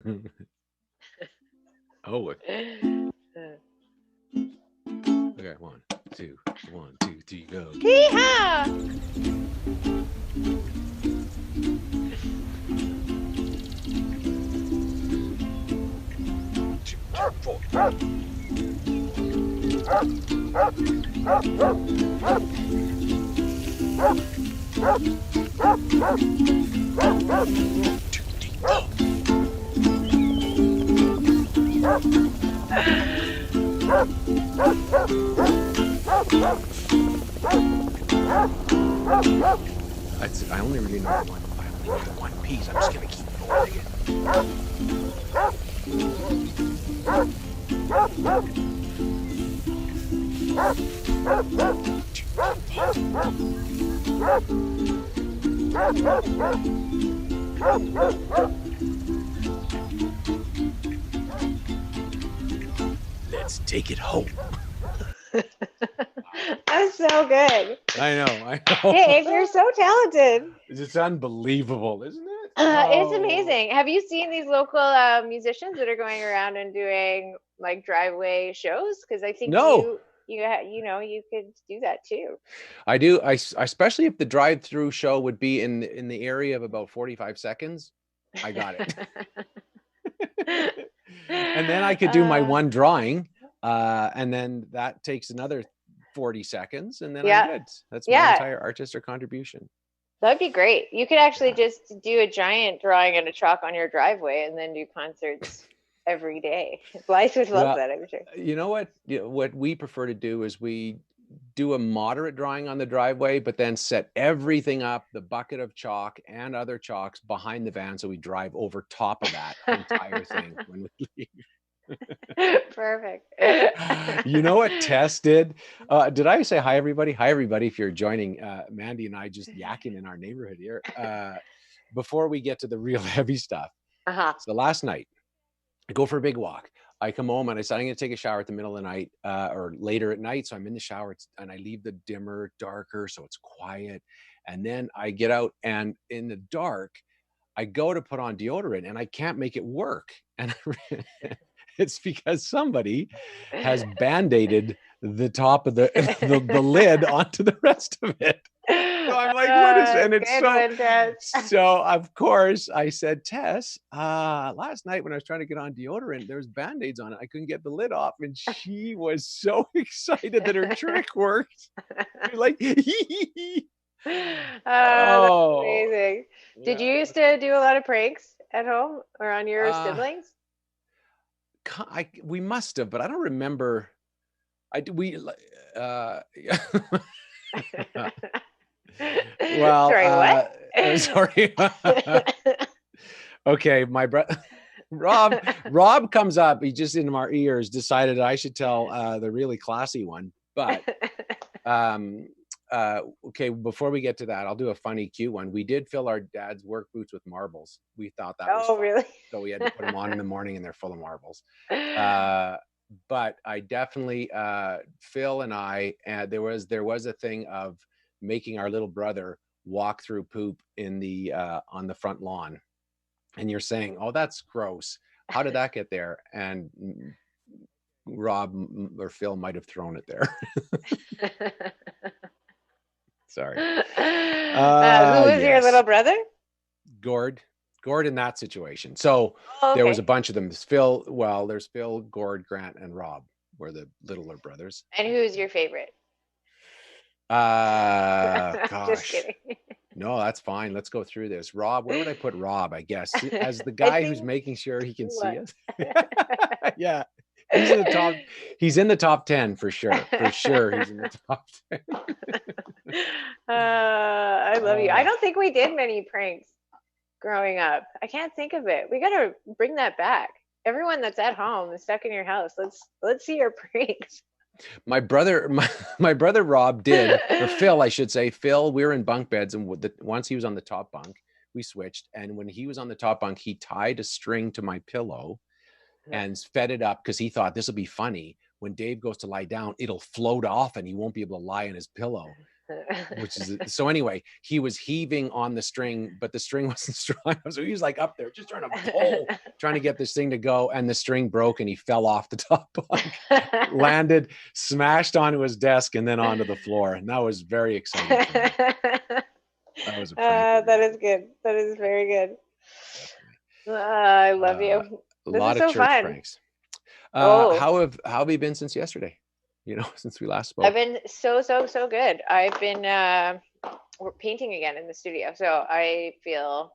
Oh, Uh, okay. One, two, three, go. Hee-haw! Two, three, four. Two, three, go. I only really know one. I only know the one piece. I'm just gonna keep going again. Two, let's take it home. That's so good. I know. I know. Dave, you're so talented. It's unbelievable, isn't it? It's Oh amazing. Have you seen these local musicians that are going around and doing like driveway shows? Because I think no, you could do that too. I do. Especially if the drive-through show would be in the area of about 45 seconds. I got it. And then I could do my uh, one drawing, and then that takes another 40 seconds, and then I'm yeah, good. That's my yeah, entire artistic contribution. that'd be great. You could actually Yeah. just do a giant drawing and a chalk on your driveway, and then do concerts every day. Blythe would love Well, that, I'm sure. you know what? What we prefer to do is we do a moderate drawing on the driveway, but then set everything up, the bucket of chalk and other chalks behind the van, so we drive over top of that entire thing when we leave. Perfect. You know what Tess did? Did I say hi, everybody? Hi, everybody. If you're joining, Mandy and I just yakking in our neighborhood here. Before we get to the real heavy stuff. Uh-huh. So last night, I go for a big walk. I come home and I said I'm going to take a shower at the middle of the night or later at night. So I'm in the shower and I leave the dimmer darker so it's quiet. And then I get out and in the dark, I go to put on deodorant and I can't make it work. And it's because somebody has band-aided the top of the lid onto the rest of it. So I'm like, what is, and it's Good so, one, Tess. so of course I said, Tess, last night when I was trying to get on deodorant, there was Band-Aids on it. I couldn't get the lid off. And she was so excited that her trick worked. She's like, That's oh, amazing. Did yeah. you used to do a lot of pranks at home or on your Uh, siblings? we must have, but I don't remember. We, uh, well, Sorry, what? sorry. Okay, my brother Rob comes up. He just in our ears decided I should tell the really classy one. But um, okay, before we get to that, I'll do a funny, cute one. We did fill our dad's work boots with marbles. We thought that was Oh, fun, really? so we had to put them on in the morning, and they're full of marbles. Uh, but I definitely Phil and I, there was a thing of making our little brother walk through poop in the on the front lawn, and you're saying, "Oh, that's gross. How did that get there?" And Rob or Phil might have thrown it there. Sorry. Who was your Yes, little brother? Gord. Gord in that situation. So Oh, there was a okay. bunch of them. Phil, well, there's Phil, Gord, Grant, and Rob were the littler brothers. And who's your favorite? Just Gosh. kidding. No, that's fine. Let's go through this. Rob, where would I put Rob? I guess as the I guy who's think making sure he can see what? us. Yeah. He's in the top. He's in the top 10 for sure. For sure, he's in the top 10. I love you. I Uh, don't think we did many pranks growing up. I can't think of it. We gotta bring that back. Everyone that's at home is stuck in your house. Let's see your pranks. my brother, my brother Rob did, or Phil, I should say. Phil, we were in bunk beds, and once he was on the top bunk, we switched. And when he was on the top bunk, he tied a string to my pillow and fed it up because he thought this will be funny. When Dave goes to lie down, it'll float off and he won't be able to lie on his pillow. which is so anyway, he was heaving on the string, but the string wasn't strong. So he was like up there just trying to pull, trying to get this thing to go, and the string broke and he fell off the top bunk, landed, smashed onto his desk and then onto the floor. And that was very exciting. That was a prank. That is good. That is very good. I love you. A This lot is of so church fun. pranks. Oh, How have you been since yesterday? Since we last I've spoke. been so good. I've been painting again in the studio, so I feel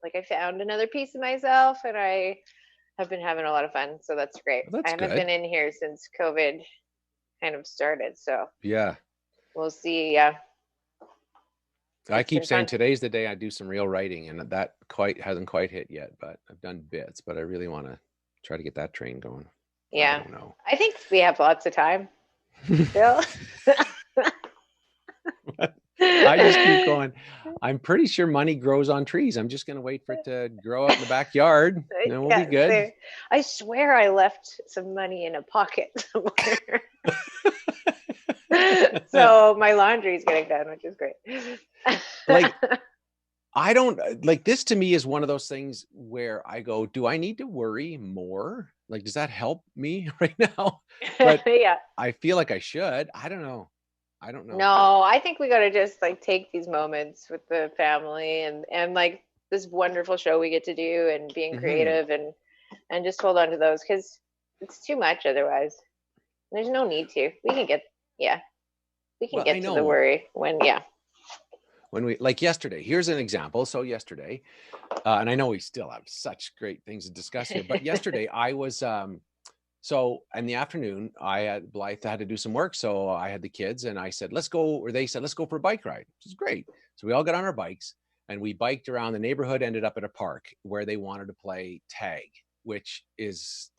like I found another piece of myself, and I have been having a lot of fun. So that's great. Well, I that's haven't good. been in here since COVID kind of started, so Yeah. we'll see. Yeah, I it's keep been saying fun. today's the day I do some real writing, and that quite hasn't quite hit yet, but I've done bits, but I really want to try to get that train going. I Yeah, don't know. I think we have lots of time still. I just keep going. I'm pretty sure money grows on trees. I'm just going to wait for it to grow out in the backyard, and then we'll be Yeah, good. I swear I left some money in a pocket somewhere. So my laundry is getting done, which is great. Like, I don't like this. To me is one of those things where I go, do I need to worry more? Like, does that help me right now? But Yeah. I feel like I should. I don't know. I don't know. No, I think we got to just like take these moments with the family and like this wonderful show we get to do and being Hmm. creative and just hold on to those because it's too much otherwise. There's no need to. Yeah, we can Well, I get to the know worry when, yeah. when we like yesterday. Here's an example. So yesterday, and I know we still have such great things to discuss here, but yesterday I was so in the afternoon I had Blythe had to do some work, so I had the kids and I said let's go, or they said let's go for a bike ride, which is great. So we all got on our bikes and we biked around the neighborhood, ended up at a park where they wanted to play tag, which is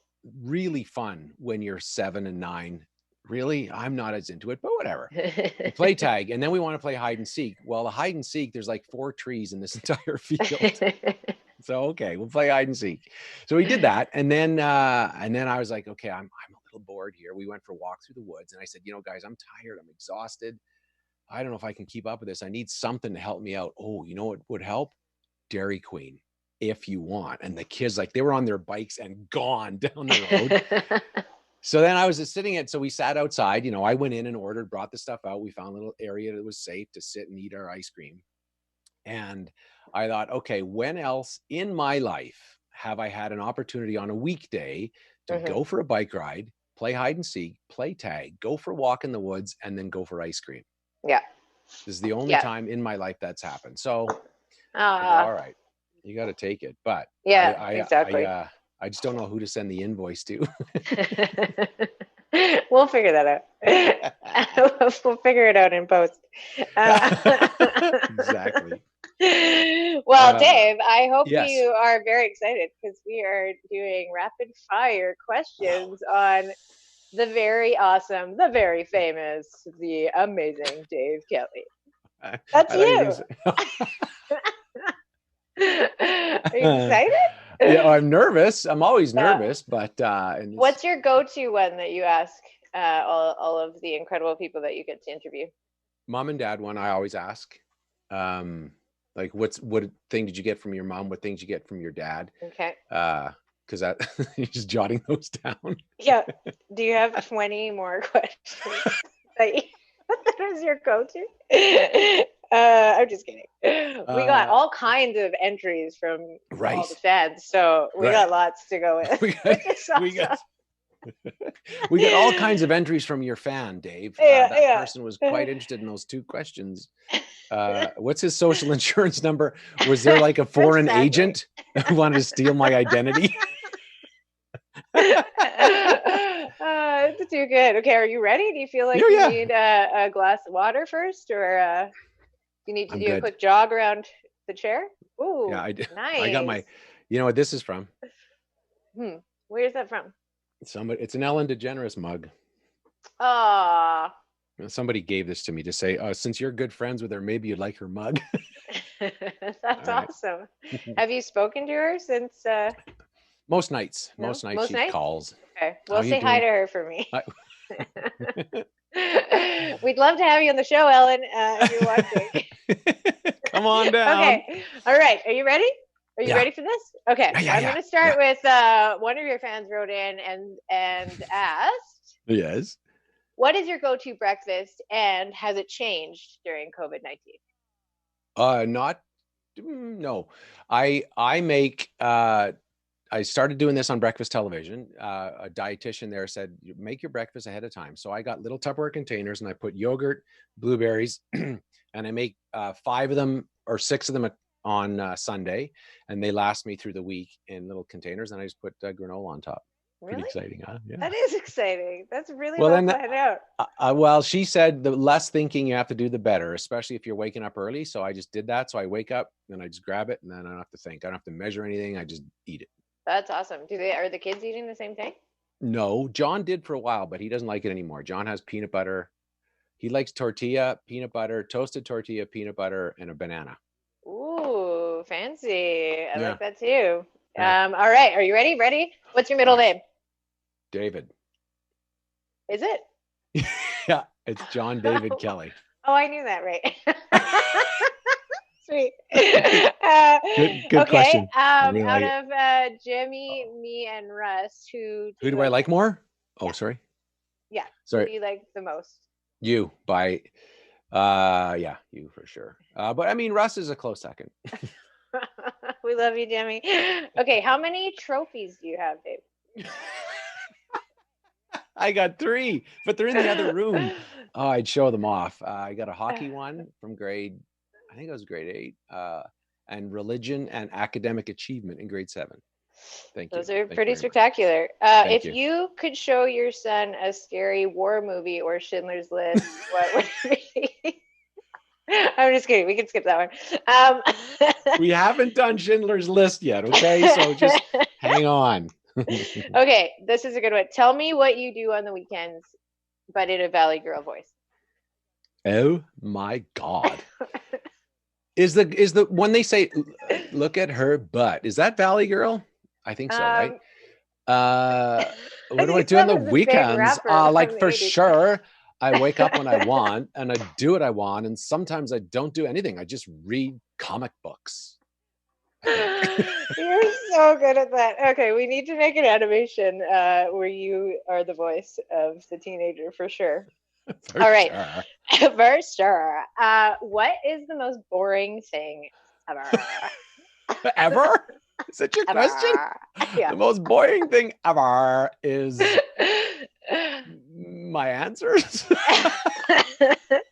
really fun when you're 7 and 9. Really, I'm not as into it, but whatever. We play tag and then we want to play hide and seek. Well, the hide and seek, there's like 4 trees in this entire field. So okay, we'll play hide and seek. So we did that, and then I was like, okay, I'm a little bored here. We went for a walk through the woods, and I said, guys, I'm tired. I'm exhausted. I don't know if I can keep up with this. I need something to help me out. Oh, you know what would help? Dairy Queen, if you want. And the kids, like, they were on their bikes and gone down the road. So then I was just sitting so we sat outside. I went in and ordered, brought the stuff out. We found a little area that was safe to sit and eat our ice cream. And I thought, okay, when else in my life have I had an opportunity on a weekday to Hmm. go for a bike ride, play hide and seek, play tag, go for a walk in the woods, and then go for ice cream? Yeah. This is the only Yeah. time in my life that's happened. So I go, Uh, all right, you got to take it. But yeah, exactly. I just don't know who to send the invoice to. We'll figure that out. We'll figure it out in post. Uh, Exactly. well, Dave, I hope Yes. you are very excited because we are doing rapid fire questions on the very awesome, the very famous, the amazing Dave Kelly. I That's thought you were going you. to Are you say. Yeah, excited? I'm nervous. I'm always Yeah. nervous, but and it's What's your go-to one that you ask all of the incredible people that you get to interview? mom and dad one I always ask. Um, like, what thing did you get from your mom? What things you get from your dad? Okay. Because that you're just jotting those down. Yeah. Do you have 20 more questions that is your go-to? I'm just kidding. We got Uh, all kinds of entries from all the right, fans, so we right. got lots to go with, We got which is we got awesome. we get all kinds of entries from your fan, Dave. That Yeah, person was yeah. quite interested in those 2 questions. What's his social insurance number? Was there like a foreign Exactly. agent who wanted to steal my identity? It's too good. Okay, are you ready? Do you feel like Oh you yeah, need a glass of water first, or you need to I'm do a good. quick jog around the chair? Yeah, Ooh, I did. I got nice. my. You know what this is from? Hmm. Where's that from? Somebody. It's an Ellen DeGeneres mug. Ah, Somebody gave this to me to say, since you're good friends with her, maybe you'd like her mug. that's All right. awesome. Have you spoken to her since? Most nights No, she most nights. calls. Okay, How well, you say hi doing? to her for me. I, We'd love to have you on the show, Ellen, if you're watching. Come on down. Okay. All right. Are you ready? Are you Yeah. ready for this? Okay. Yeah. Yeah. I'm Yeah. going to start Yeah. with one of your fans wrote in and asked, Yes. "What is your go-to breakfast, and has it changed during COVID-19?" Not no. I make I started doing this on breakfast television. A dietitian there said, make your breakfast ahead of time. So I got little Tupperware containers and I put yogurt, blueberries, and I make 5 of them or 6 of them on Sunday, and they last me through the week in little containers. And I just put granola on top. Pretty Really? exciting, huh? Yeah. That is exciting. That's really Well, well then, planned out. well, she said the less thinking you have to do, the better, especially if you're waking up early. So I just did that. So I wake up, then I just grab it, and then I don't have to think. I don't have to measure anything. I just eat it. That's awesome. Are the kids eating the same thing? No, John did for a while, but he doesn't like it anymore. John has peanut butter. He likes tortilla, peanut butter, toasted tortilla, peanut butter, and a banana. Ooh, fancy. I Yeah. like that too. Yeah. All right. Are you ready? Ready? What's your middle name? David. Is it? Yeah, it's John David Kelly. Oh, I knew that right. Sweet. Good Okay. question. Really Out like of Jimmy, me, and Russ, who do I like more? Oh, Yeah. sorry. Yeah. Sorry. Who do you like the most? You by yeah, you for sure. But I mean Russ is a close second. We love you, Jimmy. Okay, how many trophies do you have, Dave? I got 3, but they're in the other room. Oh, I'd show them off. I got a hockey one from I think it was grade 8, and religion and academic achievement in grade 7. Thank you. Those are Thank pretty you very much. spectacular. Thank If you. you could show your son a scary war movie or Schindler's List, what would it be? I'm just kidding. We can skip that one. We haven't done Schindler's List yet, okay? So just hang on. Okay, this is a good one. Tell me what you do on the weekends, but in a Valley Girl voice. Oh my God. Is the when they say look at her butt, is that Valley Girl? I think so, right? What do I do on the weekends? Like for sure, I wake up when I want and I do what I want, and sometimes I don't do anything. I just read comic books. You're so good at that. Okay, we need to make an animation where you are the voice of the teenager for sure. For all right. Sure. For sure. What is the most boring thing ever? Ever? Is that your Ever. question? Yeah. The most boring thing ever is my answers. All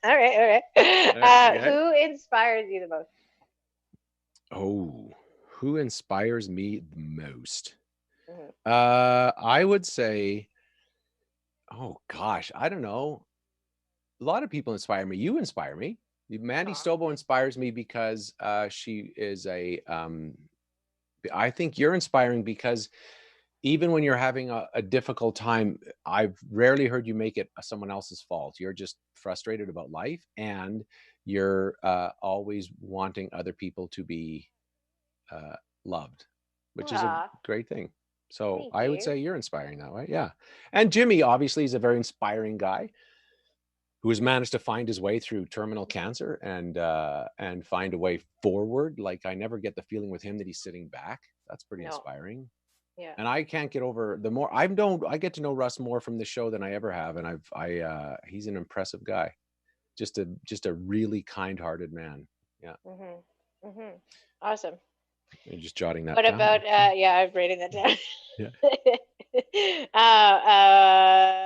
right. Okay. Who inspires you the most? Oh, who inspires me the most? Mm-hmm. I would say, oh gosh, I don't know. A lot of people inspire me. You inspire me. Mandy Stobo inspires me because she is I think you're inspiring because even when you're having a difficult time, I've rarely heard you make it someone else's fault. You're just frustrated about life, and you're always wanting other people to be loved, which is a great thing. So I would say you're inspiring that way. Yeah. And Jimmy obviously is a very inspiring guy who has managed to find his way through terminal cancer and find a way forward. Like I never get the feeling with him that he's sitting back. That's pretty inspiring. Yeah. And I can't get over the more I get to know Russ more from the show than I ever have. And he's an impressive guy. Just a really kind-hearted man. Yeah. Mm-hmm. Mm-hmm. Awesome. You're just jotting that down. What about yeah, I'm writing that down. Yeah.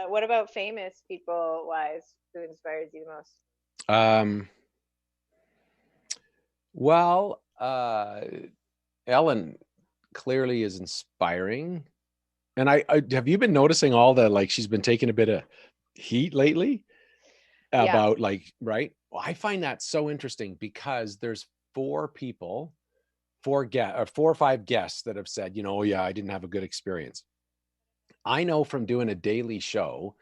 What about famous people wise? Who inspires you the most? Well, Ellen clearly is inspiring. And I have you been noticing all the, like, she's been taking a bit of heat lately about like, right? Well, I find that so interesting because there's 4 or 5 guests that have said, oh yeah, I didn't have a good experience. I know from doing a daily show,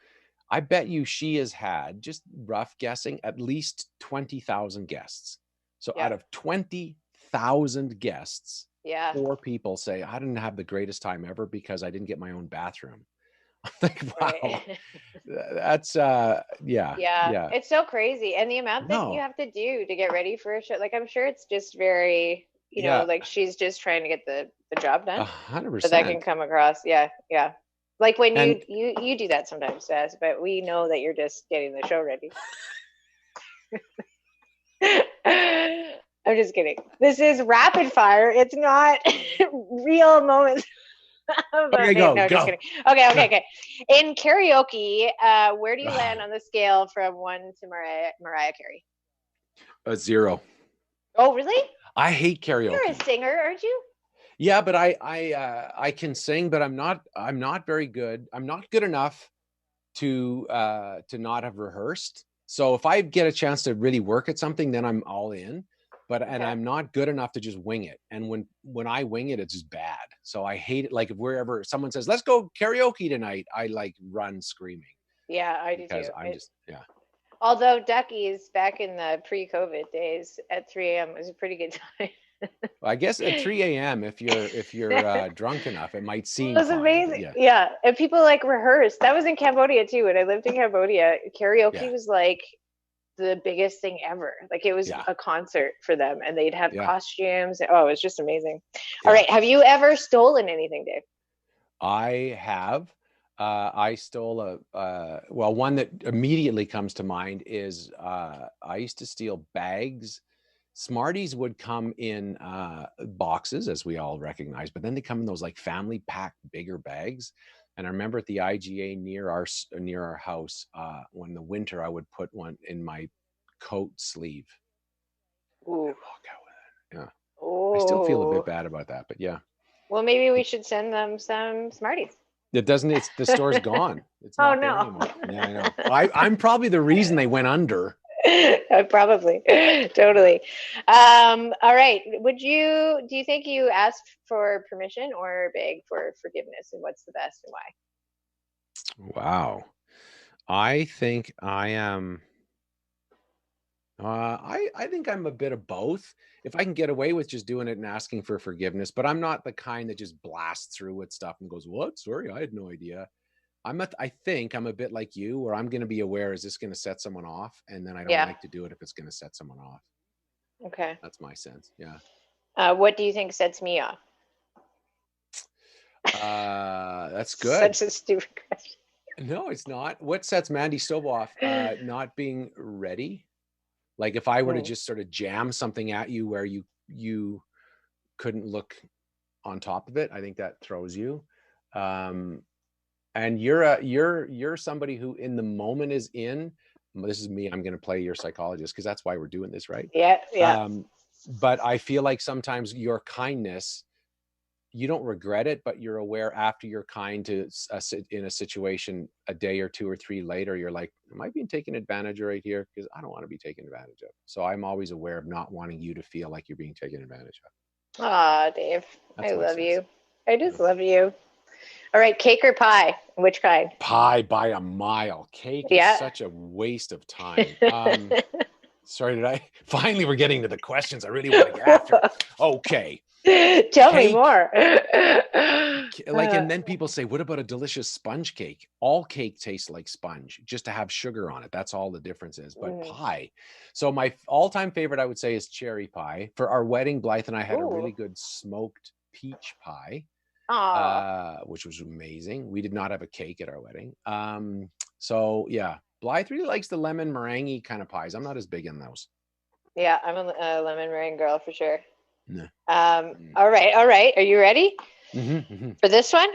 I bet you she has had, just rough guessing, at least 20,000 guests. So out of 20,000 guests, 4 people say, I didn't have the greatest time ever because I didn't get my own bathroom. Like, wow, Right. that's yeah, Yeah, yeah. it's so crazy. And the amount that you No, have to do to get ready for a show, like I'm sure it's just very, yeah, like she's just trying to get the job a done. hundred But that can percent. come across, yeah, yeah. Like when And you do that sometimes, Saz, but we know that you're just getting the show ready. I'm just kidding. This is rapid fire. It's not real moments. okay, go, No, just go. kidding. Okay, okay, okay. In karaoke, where do you land Oh, on the scale from one to Mariah Carey? a zero. Oh, really? I hate You're a karaoke. singer, aren't you? Yeah, but I can sing, but I'm not very good. I'm not good enough to not have rehearsed. So if I get a chance to really work at something, then I'm all in. But and Okay. I'm not good enough to just wing it. And when I wing it, it's just bad. So I hate it. Like if wherever someone says, "Let's go karaoke tonight," I like run screaming Yeah, I do because too. I'm just yeah. Although Ducky's back in the pre-COVID days at 3 a.m. was a pretty good time. I guess at 3 a.m. if you're drunk enough, it might Well, seem it was fine. But amazing. yeah, Yeah. And people like rehearsed. That was in Cambodia too. When I lived in Cambodia, yeah, karaoke was like the biggest thing ever. Like it was yeah, a concert for them and they'd have yeah, costumes. Oh, it was just amazing. All yeah. right. Have you ever stolen anything, Dave? I have. I stole well, one that immediately comes to mind is I used to steal bags. Smarties would come in boxes, as we all recognize, but then they come in those like family pack bigger bags. And I remember at the IGA near our house, when the winter, I would put one in my coat sleeve and Ooh. walk out with it. Yeah, I still feel a bit Oh. bad about that, but yeah. Well, maybe we should send them some Smarties. It doesn't, it's the store's gone. It's Oh not there no. anymore. Yeah, I know. I'm probably the reason they went under. Probably. Totally. All right. Do you think you asked for permission or beg for forgiveness, and what's the best and why? Wow. I think I am I think I'm a bit of both. If I can get away with just doing it and asking for forgiveness, but I'm not the kind that just blasts through with stuff and goes, "What? Sorry, I had no idea." I think I'm a bit like you where I'm going to be aware, is this going to set someone off? And then I don't Yeah. like to do it if it's going to set someone off. Okay. That's my sense. Yeah. What do you think sets me off? That's good. Such a stupid question. No, it's not. What sets Mandy Stobo off? Not being ready. Like if I were to Mm. just sort of jam something at you where you couldn't look on top of it, I think that throws you. Um, and you're somebody who in the moment is in. This is me. I'm going to play your psychologist because that's why we're doing this, right? Yeah. Yeah. Um, but I feel like sometimes your kindness, you don't regret it, but you're aware after you're kind to in a situation a day or two or three later, you're like, am I being taken advantage of right here? Because I don't want to be taken advantage of. So I'm always aware of not wanting you to feel like you're being taken advantage of. Aw, Dave. I That's my love sense. you. I Yeah. just love you. All right. Cake or pie? Which kind? Pie by a mile. Cake is Yeah. such a waste of time. Sorry, did I? Finally, we're getting to the questions I really want to get after. Okay. Tell me Cake, more. like, and then people say, what about a delicious sponge cake? All cake tastes like sponge, just to have sugar on it. That's all the difference is. But Mm. pie. So my all-time favorite, I would say, is cherry pie. For our wedding, Blythe and I had a Ooh. really good smoked peach pie, Aw. which was amazing. We did not have a cake at our wedding. So yeah, Blythe really likes the lemon meringue kind of pies. I'm not as big in those. Yeah, I'm a lemon meringue girl for sure. No. All right, all right. Are you ready Mm-hmm, mm-hmm, for this one?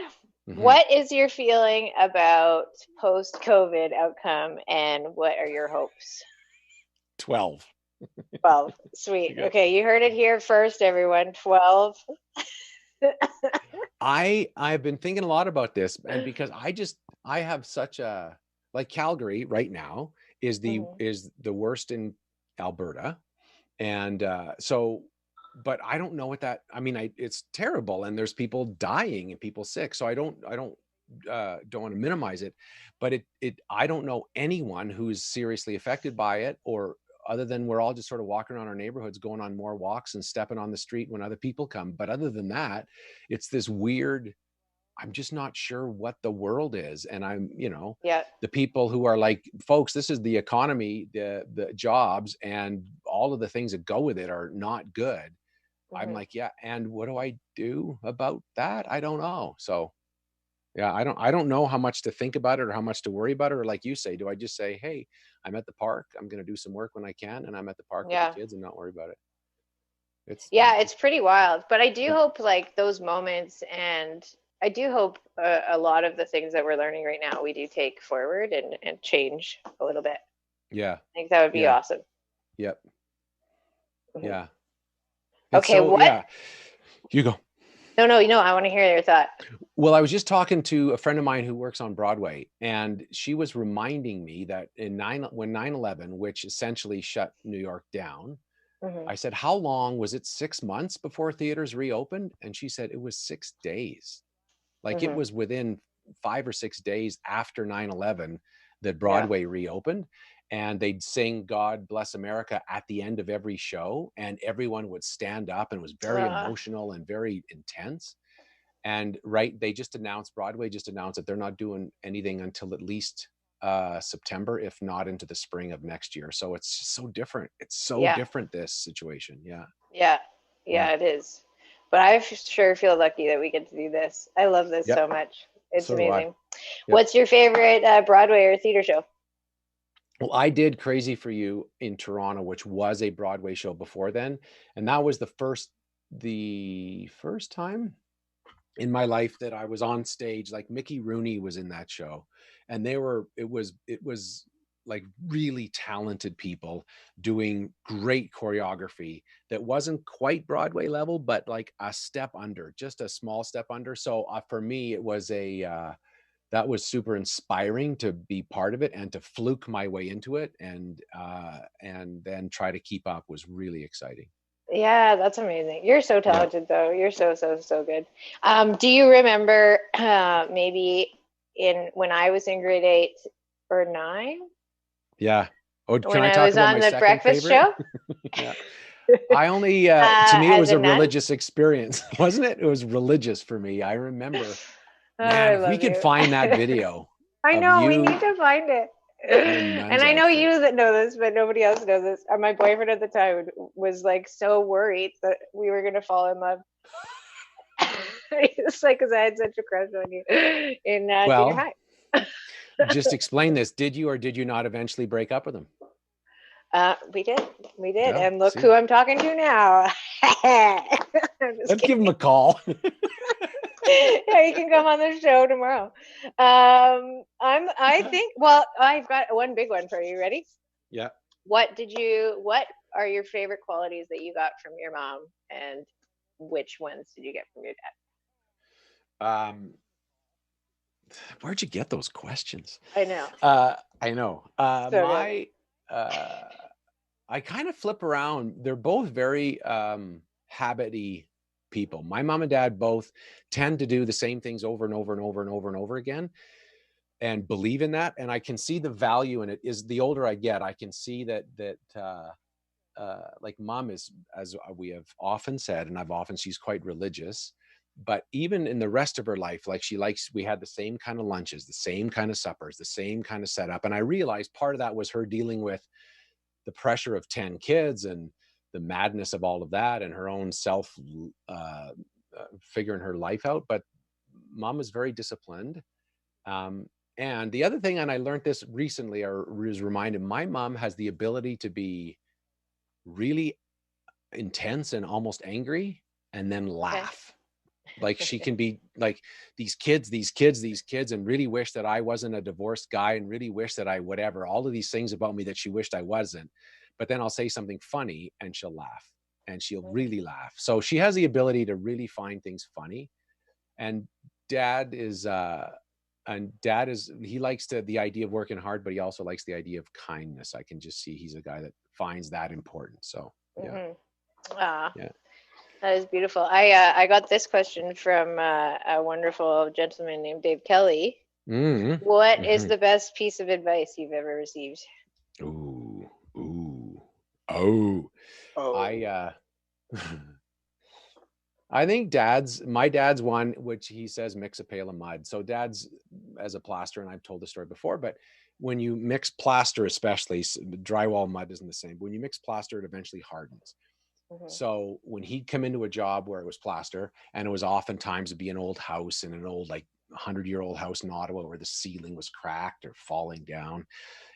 mm-hmm. What is your feeling about post-COVID outcome, and what are your hopes? 12. 12. Sweet. Okay. Okay, you heard it here first, everyone. 12. I've been thinking a lot about this, and because I have such a, like, Calgary right now is the Mhm. is the worst in Alberta, and so, but I don't know what that, I mean, it's terrible, and there's people dying and people sick, so I don't want to minimize it, but I don't know anyone who's seriously affected by it, or other than we're all just sort of walking around our neighborhoods, going on more walks and stepping on the street when other people come. But other than that, it's this weird I'm just not sure what the world is. And I'm, Yeah. the people who are like, folks, this is the economy, the jobs, and all of the things that go with it are not good. I'm Hmm. like, yeah. And what do I do about that? I don't know. So yeah, I don't know how much to think about it or how much to worry about it. Or like you say, do I just say, hey, I'm at the park, I'm going to do some work when I can, and I'm at the park with the Yeah. kids and not worry about it. It's Yeah, it's pretty wild. But I do yeah, hope like those moments, and I do hope a lot of the things that we're learning right now we do take forward and change a little bit. yeah, I think that would be yeah, awesome. yep, Hmm. yeah. It's Okay, so, what? yeah. You go. No, no, I want to hear your thought. Well, I was just talking to a friend of mine who works on Broadway, and she was reminding me that when 9/11, which essentially shut New York down, Hmm. I said, how long was it? 6 months before theaters reopened? And she said it was 6 days. Like it Hmm. was within 5 or 6 days after 9/11 that Yeah. Broadway reopened. And they'd sing God Bless America at the end of every show, and everyone would stand up, and it was very Uh, emotional and very intense. And right, they just announced, Broadway just announced that they're not doing anything until at least September, if not into the spring of next year. So it's just so different. It's so yeah. different, this situation. Yeah. Yeah. Yeah. Yeah, it is. But I sure feel lucky that we get to do this. I love this Yep. so much. It's So do I. amazing. Yep. What's your favorite Broadway or theater show? Well, I did Crazy for You in Toronto, which was a Broadway show before then. And that was the first time in my life that I was on stage. Like Mickey Rooney was in that show. And it was like really talented people doing great choreography that wasn't quite Broadway level, but like a step under, just a small step under. So for me, it was that was super inspiring to be part of it and to fluke my way into it, and then try to keep up was really exciting. Yeah, that's amazing. You're so Yeah. talented, though. You're so, so, so good. Do you remember maybe in when I was in grade 8 or 9, Yeah. Oh, can when I I talk was about on my the second breakfast favorite? show Yeah. I only to me it as was a a nun? religious experience, wasn't it? It was religious for me. I remember, Oh, man, I if we love could you. find that video I of know, we need you to find it. in a nun's And I know outfit. you that know this, but nobody else knows this. And my boyfriend at the time was like so worried that we were going to fall in love. It's like, because I had such a crush on you in junior Well, high. just explain this. Did you or did you not eventually break up with him? We did. We did. Yeah, And look who see. I'm talking to now. I'm just Let's give him kidding. a call. Yeah, you can come on the show tomorrow. I think, well, I've got one big one for you. Ready? Yeah. What are your favorite qualities that you got from your mom, and which ones did you get from your Um, where'd you get those questions? dad? I know. I know. So good. Uh, I kind of flip around. They're both very habity people. My mom and dad both tend to do the same things over and over and over and over and over again, and believe in that. And I can see the value in it. Is the older I get, I can see that like mom is, as we have often said, and she's quite religious, but even in the rest of her life, like we had the same kind of lunches, the same kind of suppers, the same kind of setup. And I realized part of that was her dealing with the pressure of 10 kids and the madness of all of that, and her own self figuring her life out. But mom is very disciplined. Um, and the other thing, and I learned this recently, or was reminded, my mom has the ability to be really intense and almost angry and then Okay. laugh. Like she can be like, these kids, and really wish that I wasn't a divorced guy, and really wish that I whatever, all of these things about me that she wished I wasn't. But then I'll say something funny and she'll laugh, and she'll really laugh. So she has the ability to really find things funny. And dad is he likes the idea of working hard, but he also likes the idea of kindness. I can just see he's a guy that finds that important. So yeah. Mm-hmm. Ah, Yeah. that is beautiful. I got this question from a wonderful gentleman named Dave Kelly. Mm-hmm. What is Mm-hmm. the best piece of advice you've ever received? Ooh, ooh, oh. I Oh. uh I think my dad's one, which he says mix a pail of mud. So dad's as a plaster, and I've told the story before, but when you mix plaster, especially drywall mud isn't the same. But when you mix plaster, it eventually hardens. Hmm. So when he'd come into a job where it was plaster, and it was oftentimes it'd be an old house in an old, like 100-year-old house in Ottawa where the ceiling was cracked or falling down,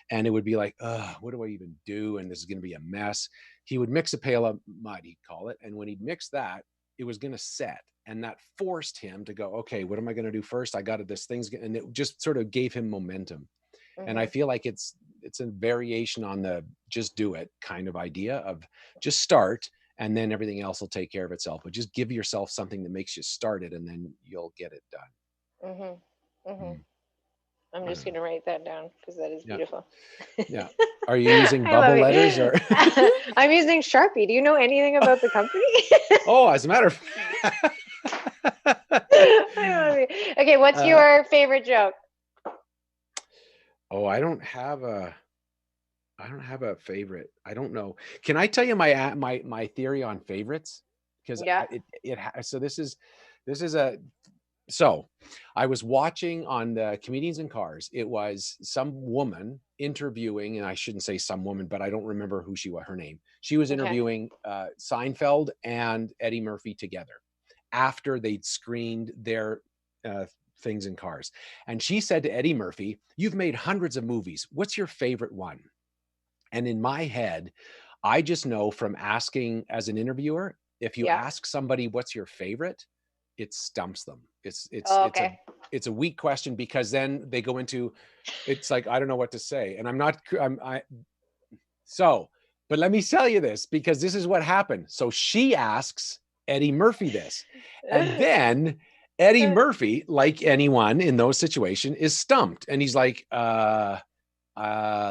and it would be like, what do I even do? And this is going to be a mess. He would mix a pail of mud, he'd call it. And when he'd mix that, it was going to set. And that forced him to go, okay, what am I going to do first? I got it. This thing's, and it just sort of gave him momentum. And I Hmm. feel like it's a variation on the just do it kind of idea of just start, and then everything else will take care of itself. But just give yourself something that makes you start it, and then you'll get it done. Hmm. Hmm. Hmm. I'm I just don't know. going to write that down because that is Yeah. beautiful. Yeah. Are you using I love bubble letters or? it. I'm using Sharpie. Do you know anything about the company? Oh, as a matter of I love it. Okay, what's uh, your favorite joke? oh, I don't have a favorite. I don't know. Can I tell you my theory on favorites? Because Yeah. so this is a so I was watching on the Comedians in Cars. It was some woman interviewing, and I shouldn't say some woman, but I don't remember who she was, her name. She was Okay. interviewing Seinfeld and Eddie Murphy together after they'd screened their uh, things in Cars. And she said to Eddie Murphy, "You've made hundreds of movies. What's your favorite one?" And in my head, I just know from asking as an interviewer, if you Yeah. ask somebody what's your favorite, it stumps them. Oh, okay. It's a weak question, because then they go into, it's like I don't know what to say, and I'm not I'm I so, but let me tell you this, because this is what happened. So she asks Eddie Murphy this, and then Eddie Murphy, like anyone in those situations, is stumped, and he's like, let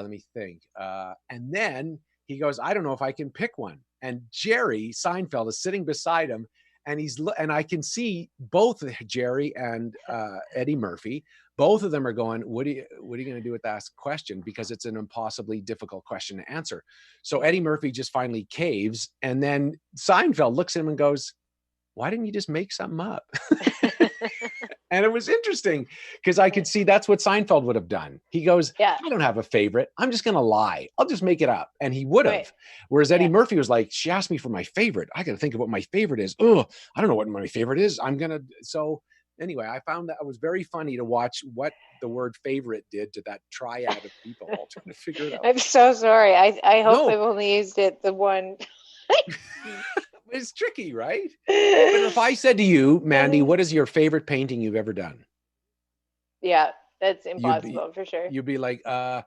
me think. And then he goes, I don't know if I can pick one. And Jerry Seinfeld is sitting beside him, and and I can see both Jerry and Eddie Murphy. Both of them are going, what are you going to do with that question? Because it's an impossibly difficult question to answer. So Eddie Mhm. Murphy just finally caves, and then Seinfeld looks at him and goes, why didn't you just make something up? And it was interesting because I could see that's what Seinfeld would have done. He goes, Yeah. I don't have a favorite. I'm just going to lie. I'll just make it up. And he would Right. have. Whereas Eddie Yeah. Murphy was like, she asked me for my favorite. I got to think of what my favorite is. Oh, I don't know what my favorite is. I'm going to. So anyway, I found that it was very funny to watch what the word favorite did to that triad of people all trying to figure it out. I'm so sorry. I hope No, I've only used it the one. it's tricky, right? But if I said to you, Mandy, what is your favorite painting you've ever done? Yeah, that's you'd be impossible for sure. you'd be like and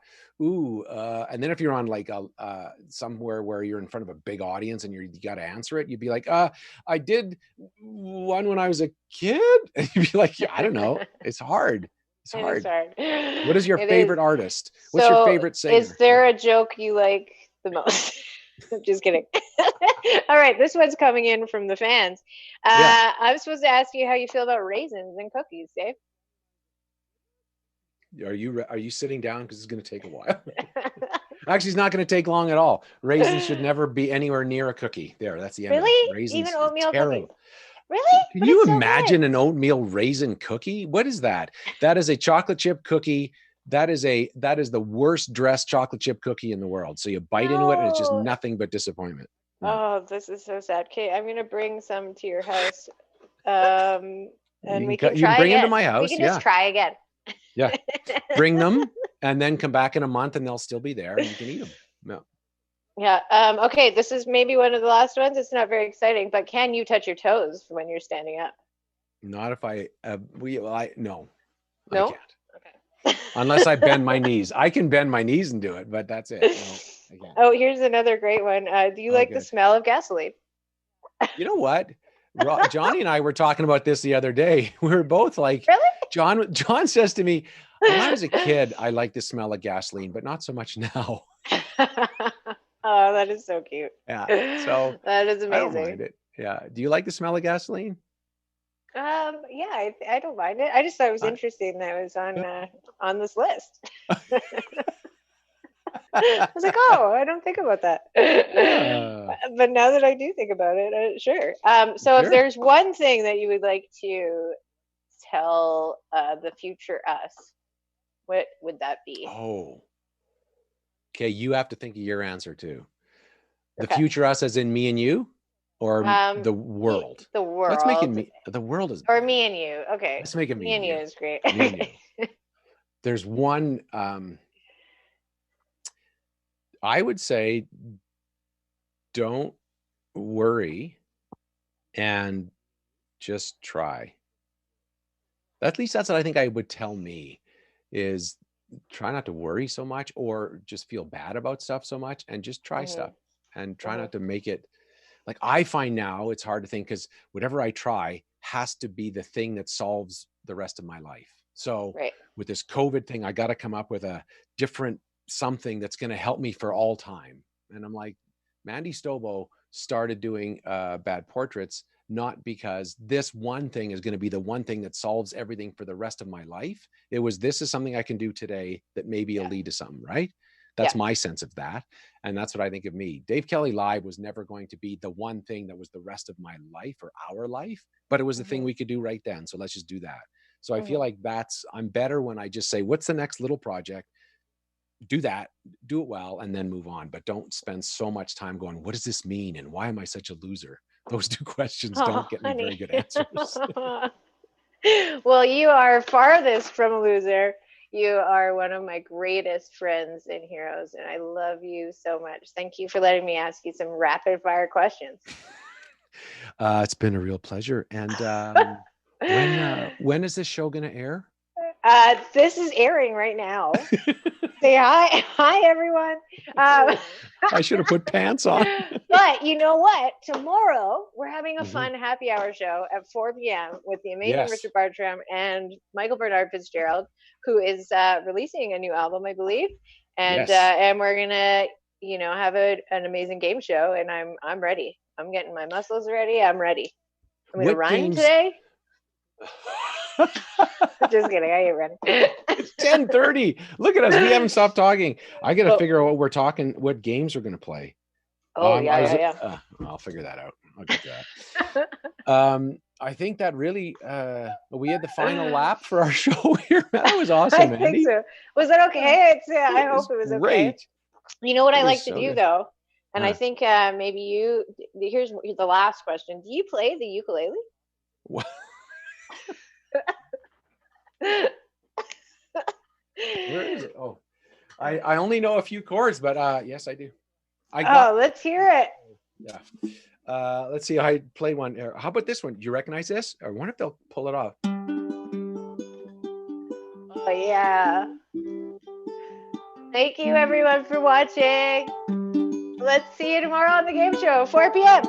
then if you're on like a somewhere where you're in front of a big audience and you got to answer it, you'd be like, I did one when I was a kid. And you'd be like, yeah, I don't know, it's hard, it's It is hard. hard. What is your It is. favorite artist? What's your So, favorite is singer? there a joke you like the most? I'm just kidding. All right, this one's coming in from the fans. Yeah, I'm supposed to ask you how you feel about raisins and cookies, Dave. are you sitting down, because it's going to take a while? Actually, it's not going to take long at all. Raisins should never be anywhere near a cookie. There, that's the end of it. Really? Even Raisins, oatmeal cookies? terrible. Really? Can But you it's so imagine good. an oatmeal raisin cookie? What is that? That is a chocolate chip cookie. That is the worst dressed chocolate chip cookie in the world. So you bite into it and it's just No. nothing but disappointment. No. Oh, this is so sad. Okay, I'm gonna bring some to your house. Um, and we can You can try bring them to again. my We house. can just Yeah. try again. Yeah. Bring them and then come back in a month and they'll still be there and you can eat them. No. Yeah. Okay, this is maybe one of the last ones. It's not very exciting, but can you touch your toes when you're standing up? Not if I no, I No? can't. Okay. Unless I bend my knees. I can bend my knees and do it, but that's it. No, I can't. Oh, here's another great one. Do you Oh, like the good. smell of gasoline? You know what? Johnny and I were talking about this the other day. We were both like, Really? John says to me, when I was a kid, I liked the smell of gasoline, but not so much now. Oh, that is so cute. Yeah. So That is I don't amazing. mind it. Yeah. Do you like the smell of gasoline? Yeah, I don't mind it. I just thought it was I, interesting that it was on this list. I was like, oh, I don't think about that. Uh, But now that I do think about it, sure. So if sure. there's one thing that you would like to tell the future us, what would that be? Oh, okay. You have to think of your answer too. The Okay. future us, as in me and you, or Um, the world. the Let's make it world, me. The world is or better. me and you. Okay. Let's make it me Me and and you you. is great. Me and you. There's one. I would say, don't worry and just try. At least that's what I think I would tell me, is try not to worry so much or just feel bad about stuff so much, and just try Hmm. stuff and try Hmm. not to make it like, I find now it's hard to think, because whatever I try has to be the thing that solves the rest of my life. So Right. with this COVID thing, I got to come up with a different something that's going to help me for all time. And I'm like, Mandy Stobo started doing bad portraits, not because this one thing is going to be the one thing that solves everything for the rest of my life. It was, this is something I can do today that maybe will Yeah. lead to something, right? Yeah. That's my sense of that. And that's what I think of me. Dave Kelly Live was never going to be the one thing that was the rest of my life or our life, but it was the thing Hmm. we could do right then. So let's just do that. So I feel Hmm. like I'm better when I just say, what's the next little project? Do that, do it well, and then move on. But don't spend so much time going, what does this mean? And why am I such a loser? Those two questions Oh, don't get me very honey. good answers. Well, you are farthest from a loser. You are one of my greatest friends and heroes, and I love you so much. Thank you for letting me ask you some rapid fire questions. It's been a real pleasure. And when is this show going to air? This is airing right now. Say hi, hi everyone. Um, I should have put pants on. but you know what? Tomorrow we're having a Mhm. fun happy hour show at 4 p.m. with the amazing Yes. Richard Bartram and Michael Bernard Fitzgerald, who is releasing a new album, I believe, Yes. and we're gonna have an amazing game show, and I'm ready. I'm getting my muscles ready. I'm ready. I'm gonna What run games? today. Just kidding. I ain't running. It's 10:30. Look at us. We haven't stopped talking. I got to Oh, figure out what games we're going to play. oh I was, yeah, I'll figure that out. I'll get to yeah. that. I think that really, we had the final lap for our show here. That was I awesome, think Andy. so. Was that okay? I It hope was it was okay. great. You know what It I was like to so do good. though, and I Huh. think maybe here's the last question. Do you play the ukulele? What? Where is it? Oh, I only know a few chords, but yes, I do. I got, Oh, let's hear it. yeah. Let's see. I played one. How about this one? Do you recognize this? I wonder if they'll pull it off. Oh yeah. Thank you everyone for watching. Let's see you tomorrow on the game show, 4 p.m.